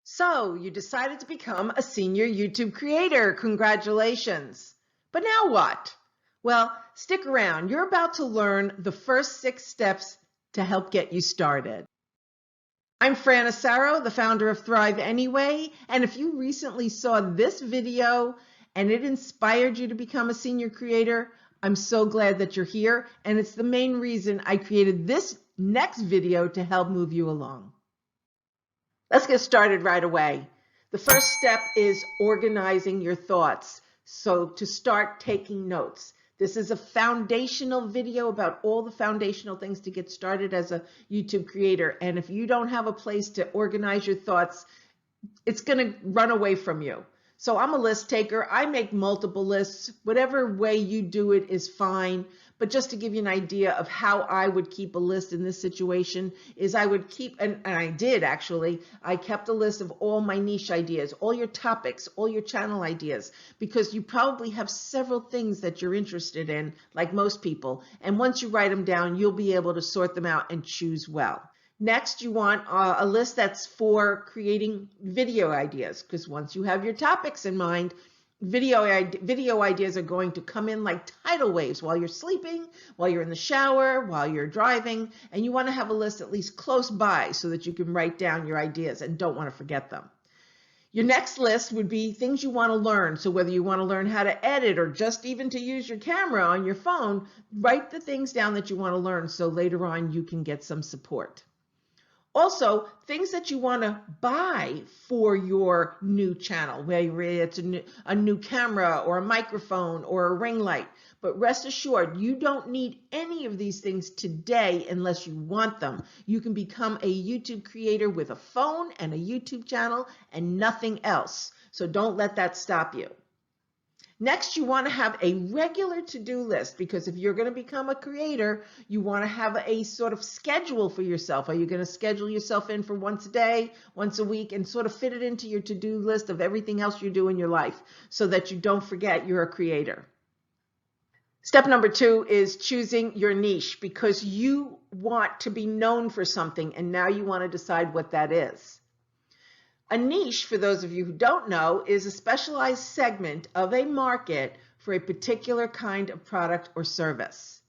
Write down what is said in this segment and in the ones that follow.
So you decided to become a senior YouTube creator. Congratulations. But now what? Well, stick around. You're about to learn the first 6 steps to help get you started. I'm Fran Asaro, the founder of Thrive Anyway. And if you recently saw this video and it inspired you to become a senior creator, I'm so glad that you're here. And it's the main reason I created this next video to help move you along. Let's get started right away. The first step is organizing your thoughts. So to start taking notes. This is a foundational video about all the foundational things to get started as a YouTube creator. And if you don't have a place to organize your thoughts, it's going to run away from you. So I'm a list taker. I make multiple lists. Whatever way you do it is fine. But just to give you an idea of how I would keep a list in this situation is I would keep, and I did actually, I kept a list of all my niche ideas, all your topics, all your channel ideas, because you probably have several things that you're interested in, like most people. And once you write them down, you'll be able to sort them out and choose well. Next, you want a list that's for creating video ideas, because once you have your topics in mind, video ideas are going to come in like tidal waves while you're sleeping, while you're in the shower, while you're driving, and you want to have a list at least close by so that you can write down your ideas and don't want to forget them. Your next list would be things you want to learn. So whether you want to learn how to edit or just even to use your camera on your phone, write the things down that you want to learn so later on you can get some support. Also, things that you want to buy for your new channel, whether it's a new camera or a microphone or a ring light. But rest assured, you don't need any of these things today unless you want them. You can become a YouTube creator with a phone and a YouTube channel and nothing else. So don't let that stop you. Next, you want to have a regular to-do list, because if you're going to become a creator, you want to have a sort of schedule for yourself. Are you going to schedule yourself in for once a day, once a week, and sort of fit it into your to-do list of everything else you do in your life so that you don't forget you're a creator? Step number 2 is choosing your niche, because you want to be known for something and now you want to decide what that is. A niche, for those of you who don't know, is a specialized segment of a market for a particular kind of product or service.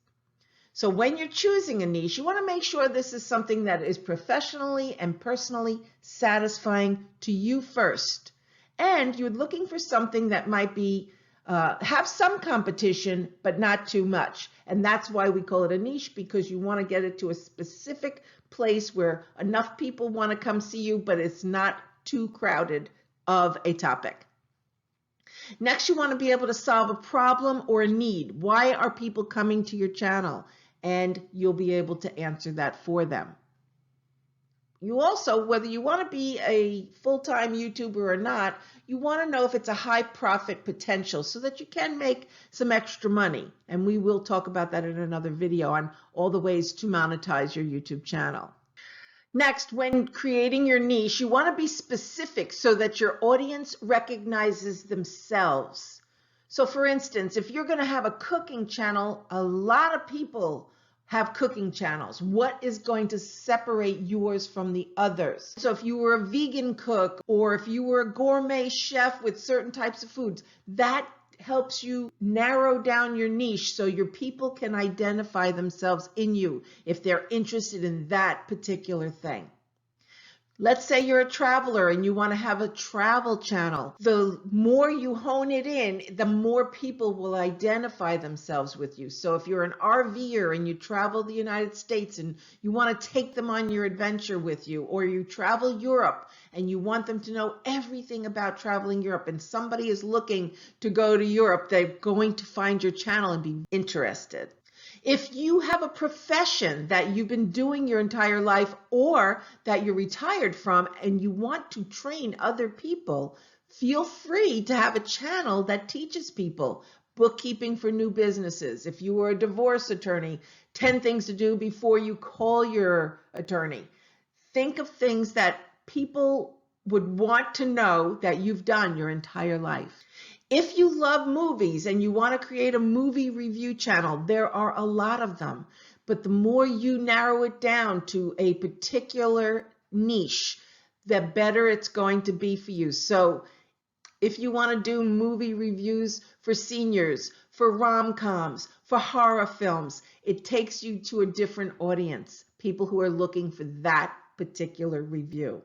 So when you're choosing a niche, you want to make sure this is something that is professionally and personally satisfying to you first. And you're looking for something that might be have some competition, but not too much. And that's why we call it a niche, because you want to get it to a specific place where enough people want to come see you, but it's not too crowded of a topic. Next, you want to be able to solve a problem or a need. Why are people coming to your channel? And you'll be able to answer that for them. You also, whether you want to be a full-time YouTuber or not, you want to know if it's a high profit potential so that you can make some extra money. And we will talk about that in another video on all the ways to monetize your YouTube channel. Next, when creating your niche, you want to be specific so that your audience recognizes themselves. So for instance, if you're going to have a cooking channel, a lot of people have cooking channels. What is going to separate yours from the others? So if you were a vegan cook, or if you were a gourmet chef with certain types of foods, that helps you narrow down your niche so your people can identify themselves in you if they're interested in that particular thing. Let's say you're a traveler and you want to have a travel channel. The more you hone it in, the more people will identify themselves with you. So if you're an RVer and you travel the United States and you want to take them on your adventure with you, or you travel Europe and you want them to know everything about traveling Europe, and somebody is looking to go to Europe, they're going to find your channel and be interested. If you have a profession that you've been doing your entire life, or that you're retired from, and you want to train other people, feel free to have a channel that teaches people bookkeeping for new businesses. If you were a divorce attorney, 10 things to do before you call your attorney. Think of things that people would want to know that you've done your entire life. If you love movies and you want to create a movie review channel, there are a lot of them. But the more you narrow it down to a particular niche, the better it's going to be for you. So if you want to do movie reviews for seniors, for rom-coms, for horror films, it takes you to a different audience, people who are looking for that particular review.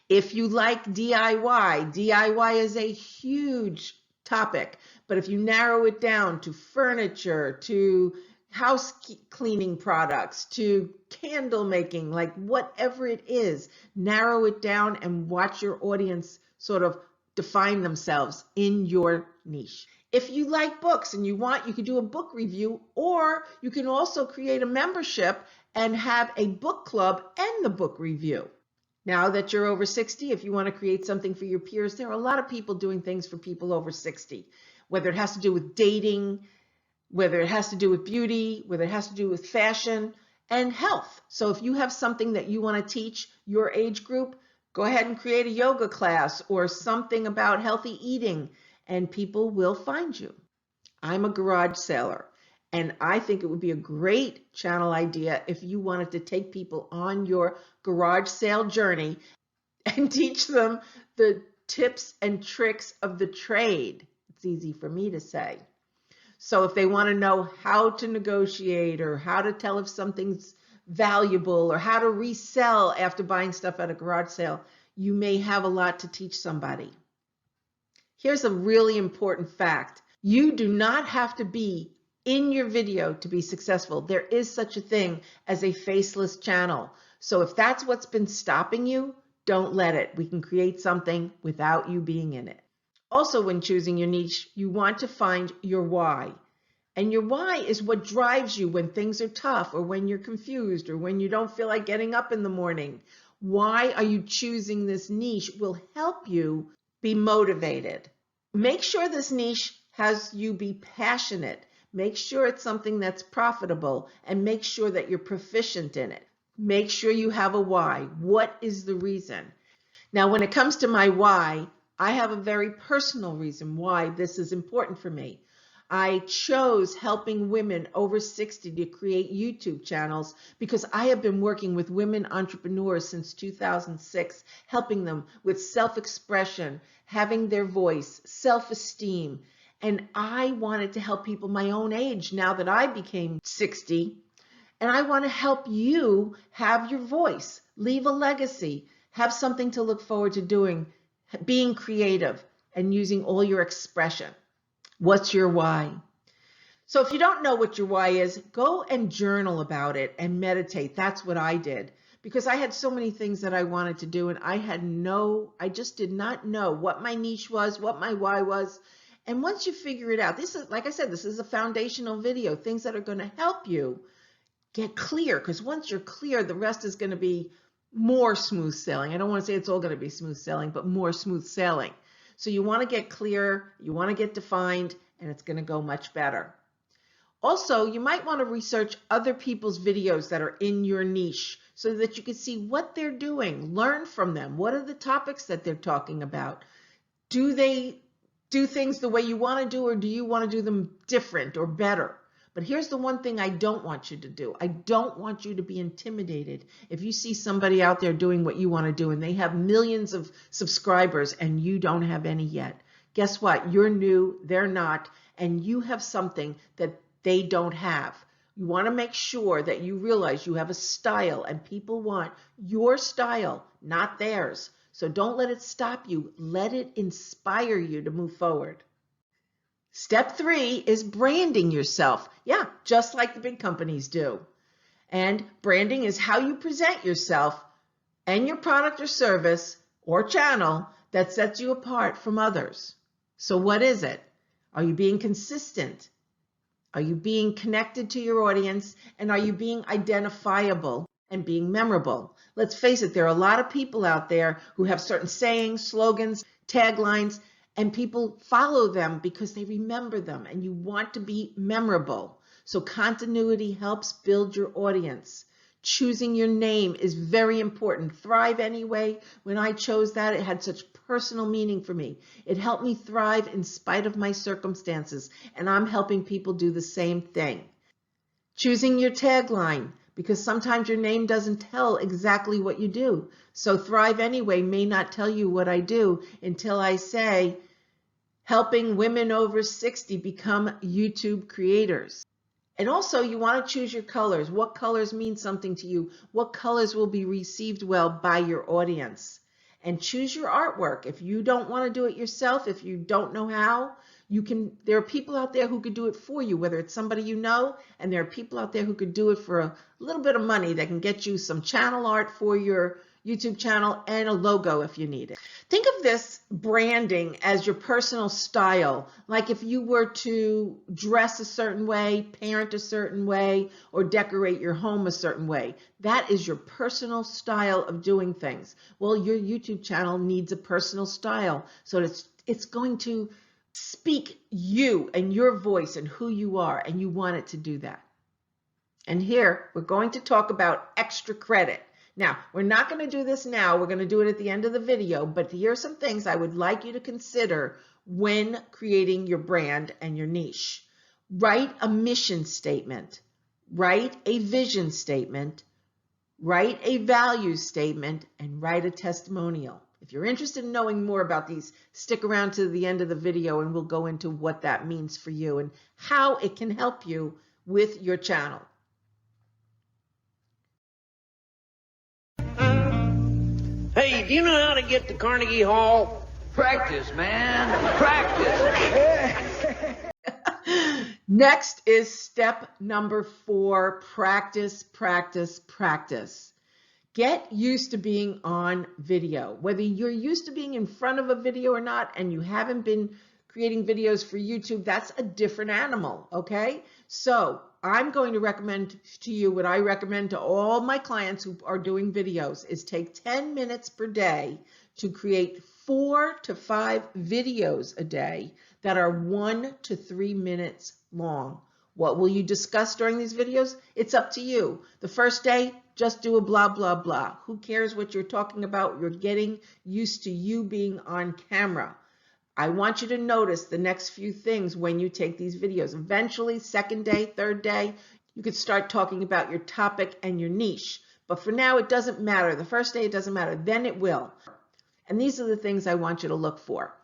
If you like DIY, DIY is a huge topic, but if you narrow it down to furniture, to house cleaning products, to candle making, like whatever it is, narrow it down and watch your audience sort of define themselves in your niche. If you like books and you can do a book review, or you can also create a membership and have a book club and the book review. Now that you're over 60, if you want to create something for your peers, there are a lot of people doing things for people over 60, whether it has to do with dating, whether it has to do with beauty, whether it has to do with fashion and health. So if you have something that you want to teach your age group, go ahead and create a yoga class or something about healthy eating, and people will find you. I'm a garage saler, and I think it would be a great channel idea if you wanted to take people on your garage sale journey and teach them the tips and tricks of the trade. It's easy for me to say. So if they want to know how to negotiate, or how to tell if something's valuable, or how to resell after buying stuff at a garage sale, you may have a lot to teach somebody. Here's a really important fact. You do not have to be in your video to be successful. There is such a thing as a faceless channel. So if that's what's been stopping you, don't let it. We can create something without you being in it. Also, when choosing your niche, you want to find your why. And your why is what drives you when things are tough, or when you're confused, or when you don't feel like getting up in the morning. Why are you choosing this niche will help you be motivated. Make sure this niche has you be passionate. Make sure it's something that's profitable, and make sure that you're proficient in it. Make sure you have a why. What is the reason? Now, when it comes to my why, I have a very personal reason why this is important for me. I chose helping women over 60 to create YouTube channels because I have been working with women entrepreneurs since 2006, helping them with self-expression, having their voice, self-esteem. And I wanted to help people my own age now that I became 60. And I want to help you have your voice, leave a legacy, have something to look forward to doing, being creative, and using all your expression. What's your why? So if you don't know what your why is, go and journal about it and meditate. That's what I did, because I had so many things that I wanted to do, and I just did not know what my niche was, what my why was. And once you figure it out, this is, like I said, this is a foundational video, things that are going to help you get clear, because once you're clear, the rest is going to be more smooth sailing. I don't want to say it's all going to be smooth sailing, but more smooth sailing. So you want to get clear, you want to get defined, and it's going to go much better. Also, you might want to research other people's videos that are in your niche so that you can see what they're doing, learn from them. What are the topics that they're talking about? Do they do things the way you want to do, or do you want to do them different or better? But here's the one thing I don't want you to do. I don't want you to be intimidated if you see somebody out there doing what you want to do and they have millions of subscribers and you don't have any yet. Guess what? You're new, they're not, and you have something that they don't have. You want to make sure that you realize you have a style, and people want your style, not theirs. So don't let it stop you. Let it inspire you to move forward. Step 3 is branding yourself. Yeah, just like the big companies do. And branding is how you present yourself and your product or service or channel that sets you apart from others. So what is it? Are you being consistent? Are you being connected to your audience? And are you being identifiable and being memorable? Let's face it, there are a lot of people out there who have certain sayings, slogans, taglines, and people follow them because they remember them, and you want to be memorable. So continuity helps build your audience. Choosing your name is very important. Thrive Anyway, when I chose that, it had such personal meaning for me. It helped me thrive in spite of my circumstances, and I'm helping people do the same thing. Choosing your tagline. because sometimes your name doesn't tell exactly what you do. So Thrive Anyway may not tell you what I do until I say, helping women over 60 become YouTube creators. And also you want to choose your colors. What colors mean something to you? What colors will be received well by your audience? And choose your artwork. If you don't want to do it yourself, if you don't know how, there are people out there who could do it for you, whether it's somebody you know, and there are people out there who could do it for a little bit of money that can get you some channel art for your YouTube channel and a logo if you need it. Think of this branding as your personal style. Like if you were to dress a certain way, parent a certain way, or decorate your home a certain way. That is your personal style of doing things. Well, your YouTube channel needs a personal style. So it's going to speak you and your voice and who you are, and you want it to do that. And here we're going to talk about extra credit. Now, we're not going to do this now. We're going to do it at the end of the video, but here are some things I would like you to consider when creating your brand and your niche. Write a mission statement. Write a vision statement. Write a value statement, and write a testimonial. If you're interested in knowing more about these, stick around to the end of the video and we'll go into what that means for you and how it can help you with your channel. Hey, do you know how to get to Carnegie Hall? Practice, man. Practice. Next is step number 4, practice, practice, practice. Get used to being on video. Whether you're used to being in front of a video or not, and you haven't been creating videos for YouTube, that's a different animal, okay? So I'm going to recommend to you what I recommend to all my clients who are doing videos is take 10 minutes per day to create 4 to 5 videos a day that are 1 to 3 minutes long. What will you discuss during these videos? It's up to you. The first day, just do a blah, blah, blah. Who cares what you're talking about? You're getting used to you being on camera. I want you to notice the next few things when you take these videos. Eventually, second day, third day, you could start talking about your topic and your niche. But for now, it doesn't matter. The first day, it doesn't matter. Then it will. And these are the things I want you to look for.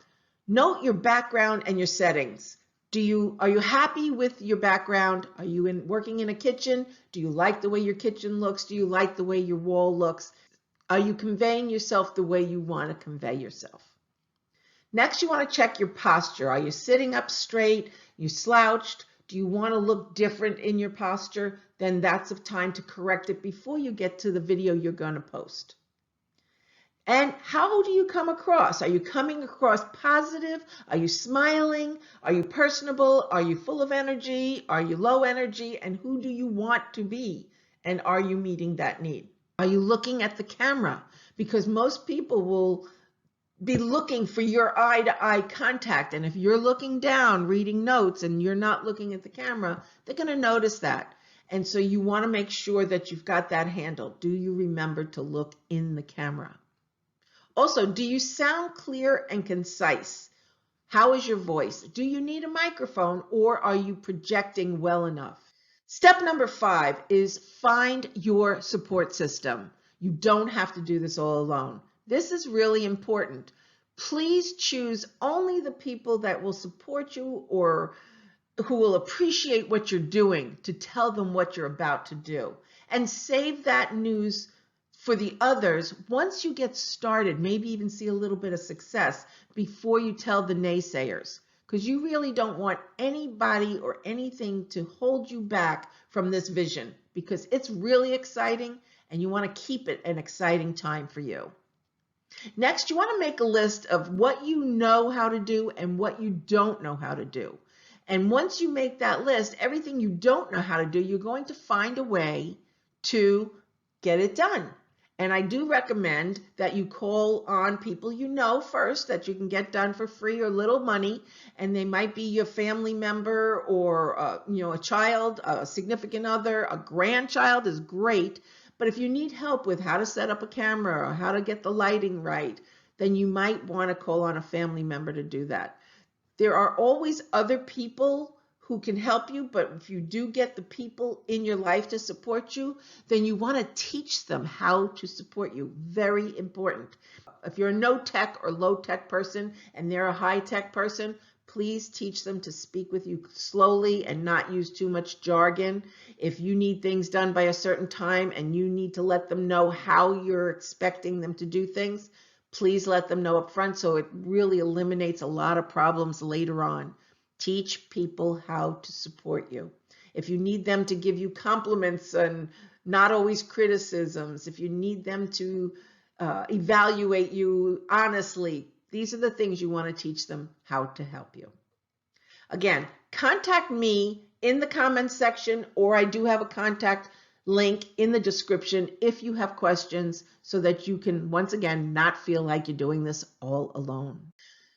Note your background and your settings. Are you happy with your background? Are you working in a kitchen? Do you like the way your kitchen looks? Do you like the way your wall looks? Are you conveying yourself the way you want to convey yourself? Next, you want to check your posture. Are you sitting up straight? You slouched? Do you want to look different in your posture? Then that's the time to correct it before you get to the video you're going to post. And how do you come across? Are you coming across positive? Are you smiling? Are you personable? Are you full of energy? Are you low energy? And who do you want to be? And are you meeting that need? Are you looking at the camera? Because most people will be looking for your eye-to-eye contact. And if you're looking down, reading notes, and you're not looking at the camera, they're going to notice that. And so you want to make sure that you've got that handled. Do you remember to look in the camera? Also, do you sound clear and concise? How is your voice? Do you need a microphone, or are you projecting well enough? Step number 5 is find your support system. You don't have to do this all alone. This is really important. Please choose only the people that will support you or who will appreciate what you're doing to tell them what you're about to do. And save that news for the others once you get started, maybe even see a little bit of success before you tell the naysayers, because you really don't want anybody or anything to hold you back from this vision, because it's really exciting and you want to keep it an exciting time for you. Next, you want to make a list of what you know how to do and what you don't know how to do. And once you make that list, everything you don't know how to do, you're going to find a way to get it done. And I do recommend that you call on people you know first that you can get done for free or little money, and they might be your family member or a child, a significant other, a grandchild is great. But if you need help with how to set up a camera or how to get the lighting right, then you might want to call on a family member to do that. There are always other people who can help you, but if you do get the people in your life to support you, then you want to teach them how to support you. Very important. If you're a no-tech or low-tech person and they're a high-tech person, please teach them to speak with you slowly and not use too much jargon. If you need things done by a certain time and you need to let them know how you're expecting them to do things, please let them know up front so it really eliminates a lot of problems later on. Teach people how to support you. If you need them to give you compliments and not always criticisms, if you need them to evaluate you honestly, these are the things you want to teach them how to help you. Again, contact me in the comments section, or I do have a contact link in the description if you have questions, so that you can, once again, not feel like you're doing this all alone.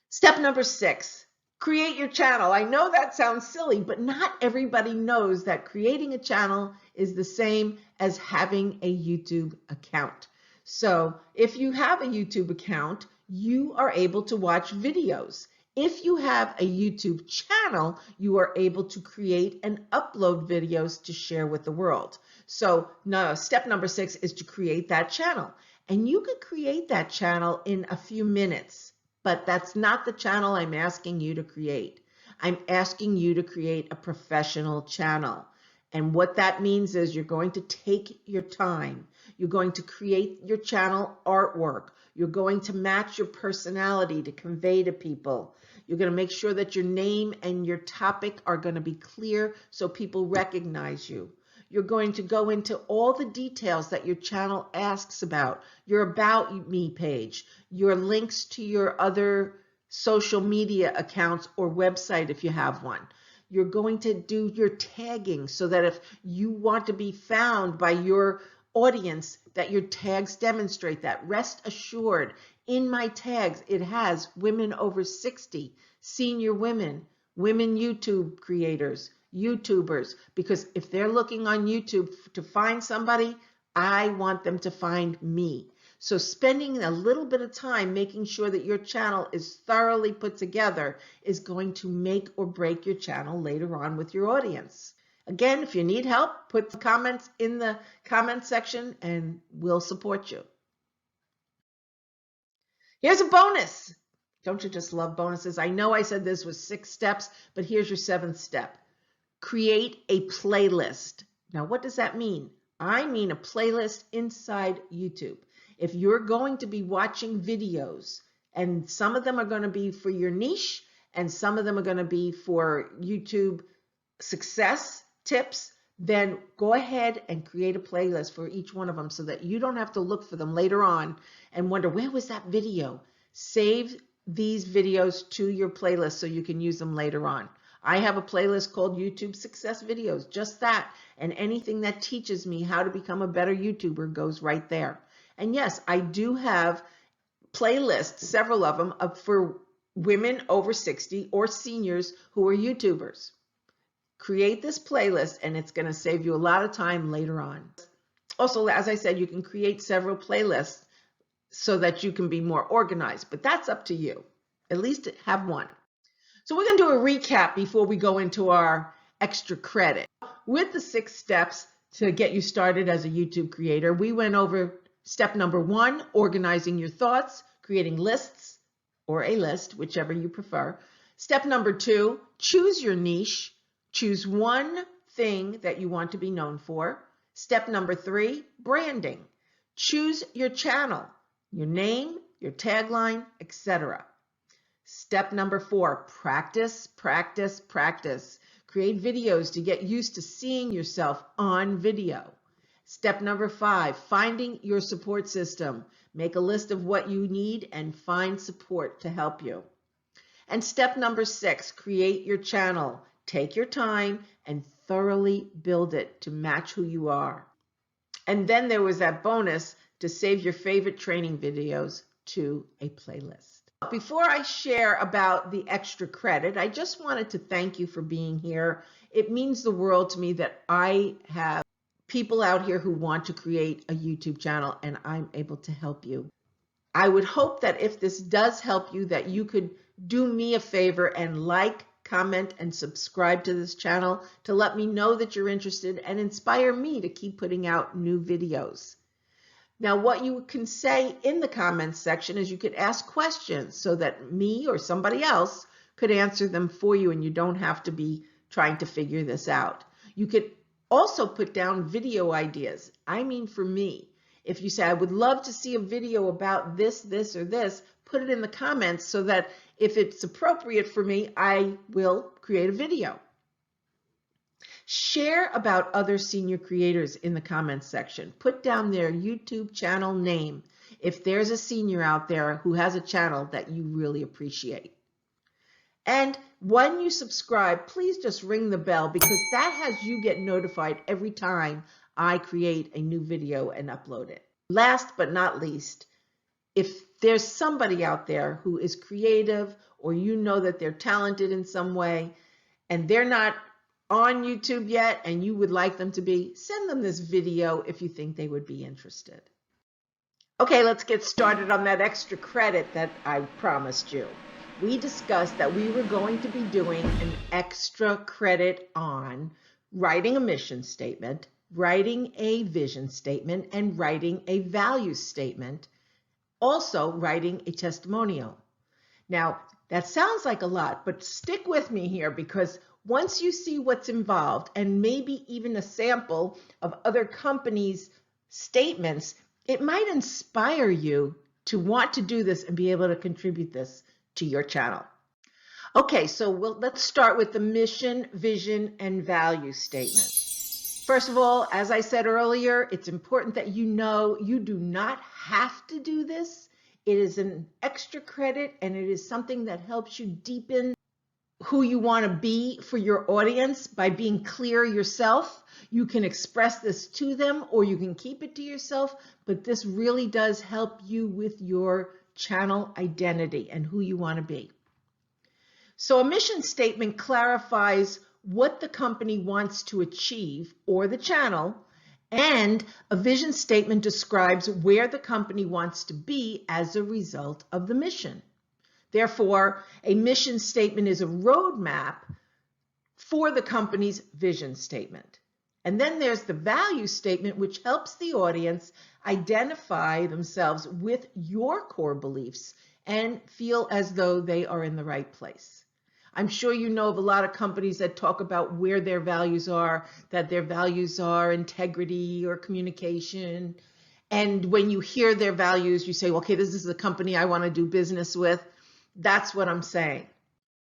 Step number 6, create your channel. I know that sounds silly, but not everybody knows that creating a channel is the same as having a YouTube account. So if you have a YouTube account, you are able to watch videos. If you have a YouTube channel, you are able to create and upload videos to share with the world. So step number 6 is to create that channel. And you could create that channel in a few minutes, but that's not the channel I'm asking you to create. I'm asking you to create a professional channel. And what that means is you're going to take your time. You're going to create your channel artwork. You're going to match your personality to convey to people. You're going to make sure that your name and your topic are going to be clear so people recognize you. You're going to go into all the details that your channel asks about, your About Me page, your links to your other social media accounts or website if you have one. You're going to do your tagging so that if you want to be found by your audience, that your tags demonstrate that. Rest assured, in my tags, it has women over 60, senior women, women YouTube creators, YouTubers, because if they're looking on YouTube to find somebody, I want them to find me. So spending a little bit of time making sure that your channel is thoroughly put together is going to make or break your channel later on with your audience. Again, if you need help, put the comments in the comment section and we'll support you. Here's a bonus. Don't you just love bonuses? I know I said this was 6 steps, but here's your 7th step. Create a playlist. Now, what does that mean? I mean a playlist inside YouTube. If you're going to be watching videos, and some of them are going to be for your niche, and some of them are going to be for YouTube success tips, then go ahead and create a playlist for each one of them so that you don't have to look for them later on and wonder, where was that video? Save these videos to your playlist so you can use them later on. I have a playlist called YouTube Success Videos, just that. And anything that teaches me how to become a better YouTuber goes right there. And yes, I do have playlists, several of them, for women over 60 or seniors who are YouTubers. Create this playlist and it's going to save you a lot of time later on. Also, as I said, you can create several playlists so that you can be more organized, but that's up to you. At least have one. So we're going to do a recap before we go into our extra credit. With the 6 steps to get you started as a YouTube creator, we went over step number 1, organizing your thoughts, creating lists or a list, whichever you prefer. Step number 2, choose your niche. Choose one thing that you want to be known for. Step number 3, branding. Choose your channel, your name, your tagline, etc. Step number 4, practice, practice, practice. Create videos to get used to seeing yourself on video. Step number 5, finding your support system. Make a list of what you need and find support to help you. And step number 6, create your channel. Take your time and thoroughly build it to match who you are. And then there was that bonus to save your favorite training videos to a playlist. Before I share about the extra credit, I just wanted to thank you for being here. It means the world to me that I have people out here who want to create a YouTube channel and I'm able to help you. I would hope that if this does help you, that you could do me a favor and like, comment, and subscribe to this channel to let me know that you're interested and inspire me to keep putting out new videos. Now, what you can say in the comments section is you could ask questions so that me or somebody else could answer them for you and you don't have to be trying to figure this out. You could also put down video ideas. I mean, for me, if you say, I would love to see a video about this, this, or this, put it in the comments so that if it's appropriate for me, I will create a video. Share about other senior creators in the comments section. Put down their YouTube channel name if there's a senior out there who has a channel that you really appreciate. And when you subscribe, please just ring the bell because that has you get notified every time I create a new video and upload it. Last but not least, if there's somebody out there who is creative or you know that they're talented in some way and they're not on YouTube yet and you would like them to be, send them this video if you think they would be interested. Okay, let's get started on that extra credit that I promised you. We discussed that we were going to be doing an extra credit on writing a mission statement, writing a vision statement, and writing a value statement, also writing a testimonial. Now, that sounds like a lot, but stick with me here because once you see what's involved and maybe even a sample of other companies' statements, it might inspire you to want to do this and be able to contribute this to your channel. Okay, so let's start with the mission, vision, and value statement. First of all, as I said earlier, it's important that you know you do not have to do this. It is an extra credit and it is something that helps you deepen who you want to be for your audience by being clear yourself. You can express this to them or you can keep it to yourself, but this really does help you with your channel identity and who you want to be. So a mission statement clarifies what the company wants to achieve or the channel, and a vision statement describes where the company wants to be as a result of the mission. Therefore, a mission statement is a roadmap for the company's vision statement. And then there's the value statement, which helps the audience identify themselves with your core beliefs and feel as though they are in the right place. I'm sure you know of a lot of companies that talk about where their values are, that their values are integrity or communication. And when you hear their values, you say, okay, this is the company I want to do business with. That's what I'm saying.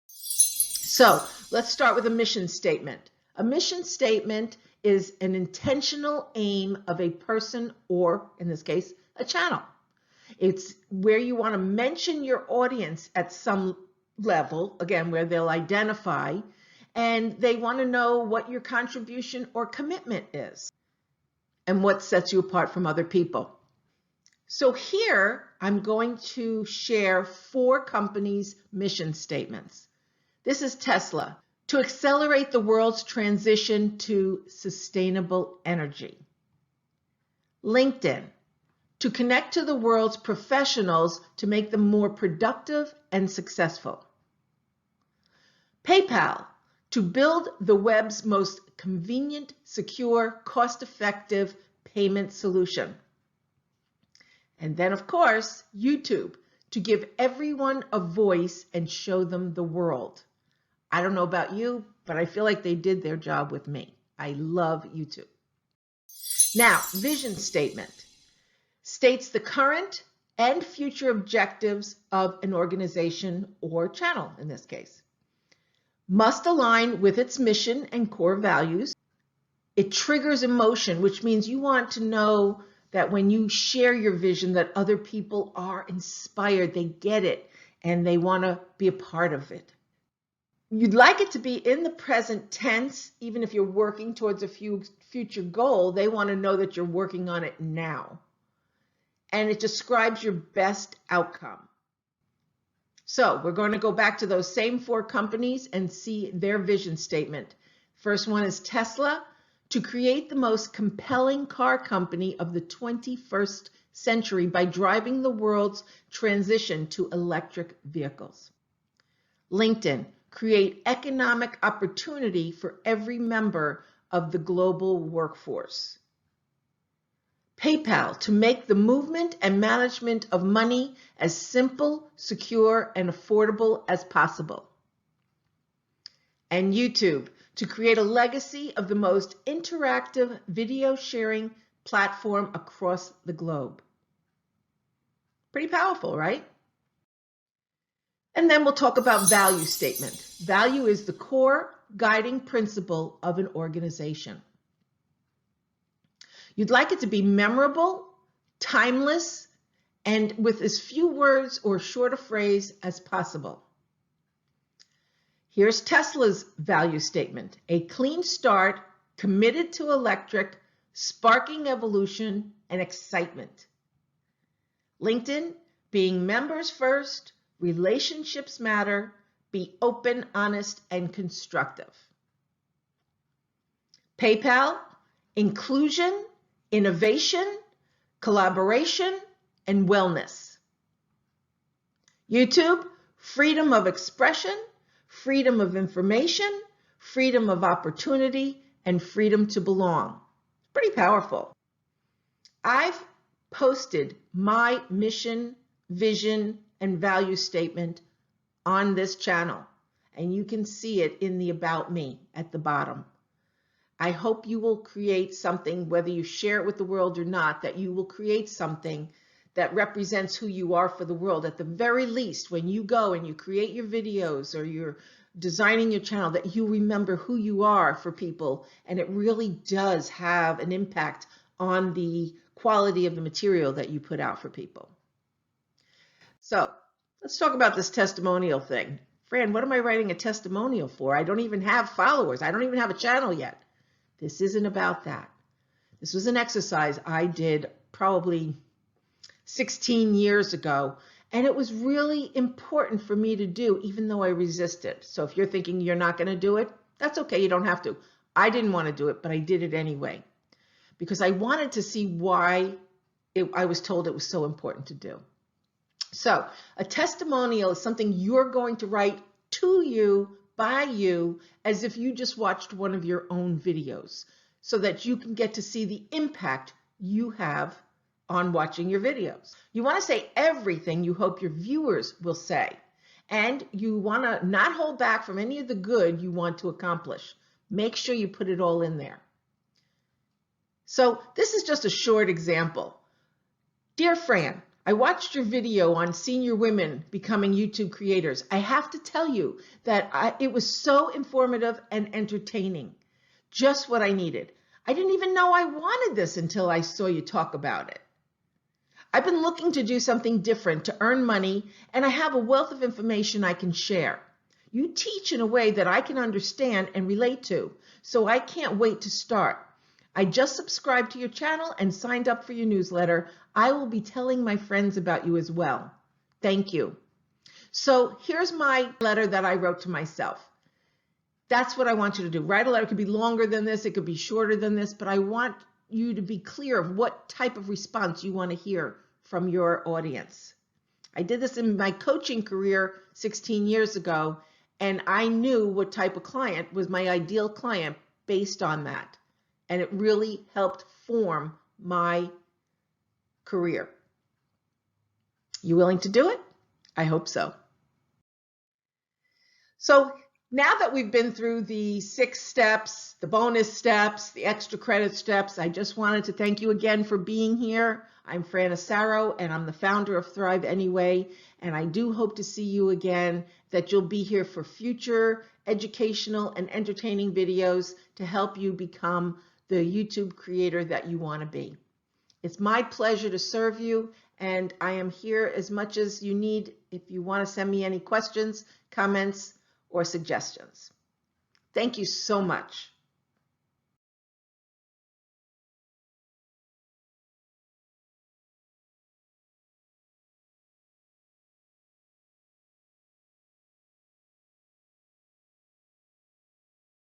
So let's start with a mission statement. A mission statement is an intentional aim of a person or, in this case, a channel. It's where you want to mention your audience at some level, again, where they'll identify, and they want to know what your contribution or commitment is and what sets you apart from other people. So here, I'm going to share 4 companies' mission statements. This is Tesla, to accelerate the world's transition to sustainable energy. LinkedIn, to connect to the world's professionals to make them more productive and successful. PayPal, to build the web's most convenient, secure, cost-effective payment solution. And then, of course, YouTube, to give everyone a voice and show them the world. I don't know about you, but I feel like they did their job with me. I love YouTube. Now, vision statement states the current and future objectives of an organization or channel, in this case. Must align with its mission and core values. It triggers emotion, which means you want to know that when you share your vision that other people are inspired, they get it, and they want to be a part of it. You'd like it to be in the present tense, even if you're working towards a future goal, they want to know that you're working on it now. And it describes your best outcome. So we're going to go back to those same 4 companies and see their vision statement. First one is Tesla, to create the most compelling car company of the 21st century by driving the world's transition to electric vehicles. LinkedIn, create economic opportunity for every member of the global workforce. PayPal, to make the movement and management of money as simple, secure, and affordable as possible. And YouTube, to create a legacy of the most interactive video sharing platform across the globe. Pretty powerful, right? And then we'll talk about value statement. Value is the core guiding principle of an organization. You'd like it to be memorable, timeless, and with as few words or short a phrase as possible. Here's Tesla's value statement: a clean start, committed to electric, sparking evolution and excitement. LinkedIn, being members first, relationships matter, be open, honest, and constructive. PayPal, inclusion, innovation, collaboration, and wellness. YouTube, freedom of expression, freedom of information, freedom of opportunity, and freedom to belong. Pretty powerful. I've posted my mission, vision, and value statement on this channel, and you can see it in the About Me at the bottom. I hope you will create something, whether you share it with the world or not, that you will create something that represents who you are for the world. At the very least, when you go and you create your videos or you're designing your channel, that you remember who you are for people, and it really does have an impact on the quality of the material that you put out for people. So let's talk about this testimonial thing. Fran, what am I writing a testimonial for? I don't even have followers. I don't even have a channel yet. This isn't about that. This was an exercise I did probably 16 years ago, and it was really important for me to do, even though I resisted. So if you're thinking you're not going to do it, that's okay. You don't have to. I didn't want to do it, but I did it anyway, because I wanted to see why I was told it was so important to do. So a testimonial is something you're going to write to you, by you, as if you just watched one of your own videos, so that you can get to see the impact you have on watching your videos. You want to say everything you hope your viewers will say, and you want to not hold back from any of the good you want to accomplish. Make sure you put it all in there. So this is just a short example. Dear Fran, I watched your video on senior women becoming YouTube creators. I have to tell you that it was so informative and entertaining. Just what I needed. I didn't even know I wanted this until I saw you talk about it. I've been looking to do something different to earn money, and I have a wealth of information I can share. You teach in a way that I can understand and relate to, so I can't wait to start. I just subscribed to your channel and signed up for your newsletter. I will be telling my friends about you as well. Thank you. So here's my letter that I wrote to myself. That's what I want you to do. Write a letter. It could be longer than this. It could be shorter than this, but I want you to be clear of what type of response you want to hear from your audience. I did this in my coaching career 16 years ago, and I knew what type of client was my ideal client based on that. And it really helped form my career. You willing to do it? I hope so. So now that we've been through the 6 steps, the bonus steps, the extra credit steps, I just wanted to thank you again for being here. I'm Fran Asaro, and I'm the founder of Thrive Anyway, and I do hope to see you again, that you'll be here for future educational and entertaining videos to help you become the YouTube creator that you want to be. It's my pleasure to serve you, and I am here as much as you need if you want to send me any questions, comments, or suggestions. Thank you so much.